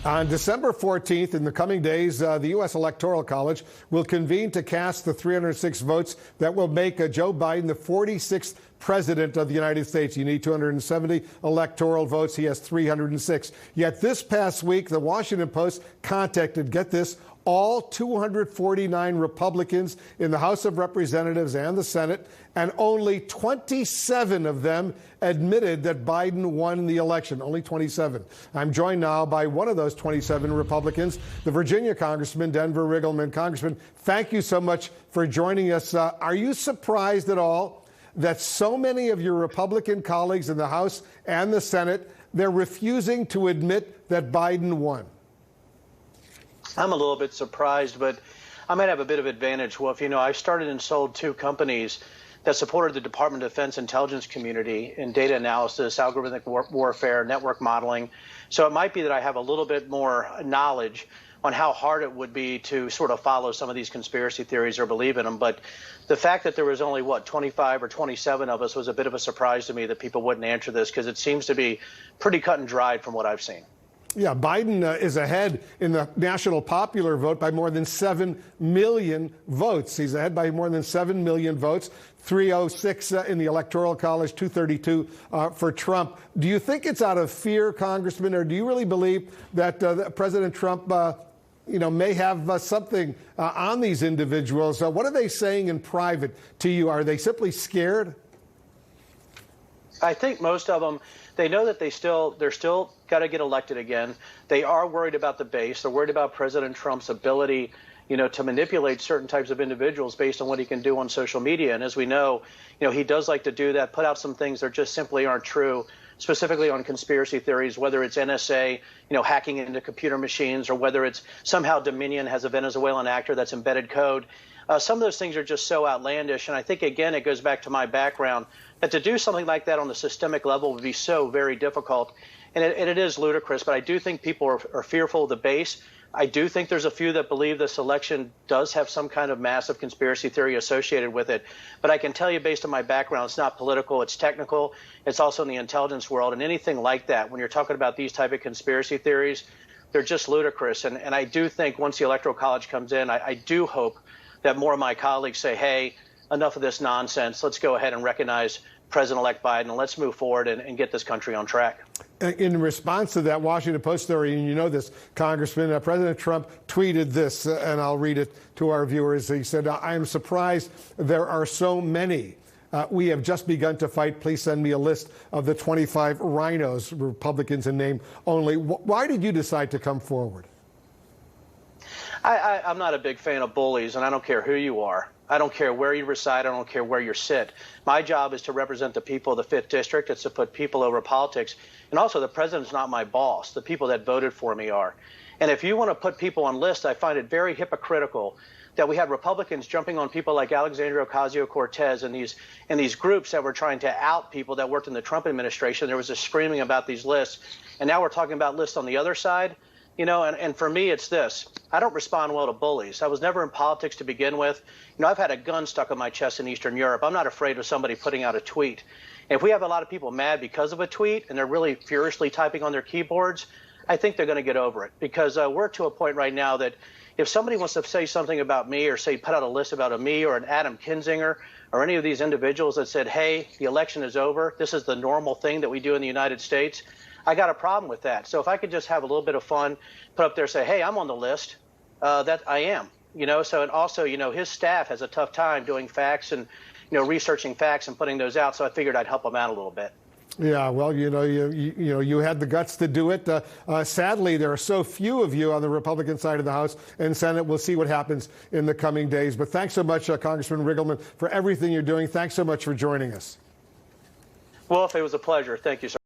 On December 14th, in the coming days, the U.S. Electoral College will convene to cast the 306 votes that will make Joe Biden the 46th president of the United States. You need 270 electoral votes. He has 306. Yet this past week, the Washington Post contacted, get this, all 249 Republicans in the House of Representatives and the Senate, and only 27 of them admitted that Biden won the election. Only 27. I'm joined now by one of those 27 Republicans, the Virginia Congressman Denver Riggleman. Congressman, thank you so much for joining us. Are you surprised at all that so many of your Republican colleagues in the House and the Senate, they're refusing to admit that Biden won? I'm a little bit surprised, but I might have a bit of advantage, Wolf. You know, I started and sold two companies that supported the Department of Defense intelligence community in data analysis, algorithmic warfare, network modeling. So it might be that I have a little bit more knowledge on how hard it would be to sort of follow some of these conspiracy theories or believe in them. But the fact that there was only, 25 or 27 of us was a bit of a surprise to me that people wouldn't answer this, because it seems to be pretty cut and dried from what I've seen. Yeah, Biden is ahead in the national popular vote by more than 7 million votes. He's ahead by more than 7 million votes, 306 in the Electoral College, 232 for Trump. Do you think it's out of fear, Congressman, or do you really believe that President Trump may have something on these individuals? What are they saying in private to you? Are they simply scared? I think most of them, they know that they're still got to get elected again. They are worried about the base. They're worried about President Trump's ability, to manipulate certain types of individuals based on what he can do on social media. And as we know, he does like to do that, put out some things that just simply aren't true, specifically on conspiracy theories, whether it's NSA, hacking into computer machines, or whether it's somehow Dominion has a Venezuelan actor that's embedded code. Some of those things are just so outlandish. And I think, again, it goes back to my background, that to do something like that on the systemic level would be so very difficult. And it is ludicrous. But I do think people are fearful of the base. I do think there's a few that believe this election does have some kind of massive conspiracy theory associated with it. But I can tell you, based on my background, it's not political, it's technical. It's also in the intelligence world. And anything like that, when you're talking about these type of conspiracy theories, they're just ludicrous. And I do think once the Electoral College comes in, I do hope that more of my colleagues say, hey, enough of this nonsense. Let's go ahead and recognize President-elect Biden, and let's move forward and get this country on track. In response to that Washington Post story, and you know this, Congressman, President Trump tweeted this, and I'll read it to our viewers. He said, I am surprised there are so many. We have just begun to fight. Please send me a list of the 25 rhinos, Republicans in name only. Why did you decide to come forward? I'm not a big fan of bullies, and I don't care who you are. I don't care where you reside. I don't care where you sit. My job is to represent the people of the 5th District. It's to put people over politics. And also, the president's not my boss. The people that voted for me are. And if you want to put people on lists, I find it very hypocritical that we had Republicans jumping on people like Alexandria Ocasio-Cortez and these groups that were trying to out people that worked in the Trump administration. There was a screaming about these lists. And now we're talking about lists on the other side. And for me, it's this. I don't respond well to bullies. I was never in politics to begin with. I've had a gun stuck on my chest in Eastern Europe. I'm not afraid of somebody putting out a tweet. And if we have a lot of people mad because of a tweet and they're really furiously typing on their keyboards, I think they're going to get over it, because we're to a point right now that if somebody wants to say something about me, or say put out a list about me or an Adam Kinzinger or any of these individuals that said, hey, the election is over, this is the normal thing that we do in the United States, I got a problem with that. So if I could just have a little bit of fun, put up there, say, hey, I'm on the list, that I am, So, and also, his staff has a tough time doing facts and, researching facts and putting those out. So I figured I'd help them out a little bit. Yeah, well, you had the guts to do it. Sadly, there are so few of you on the Republican side of the House and Senate. We'll see what happens in the coming days. But thanks so much, Congressman Riggleman, for everything you're doing. Thanks so much for joining us. Wolf, it was a pleasure. Thank you, sir.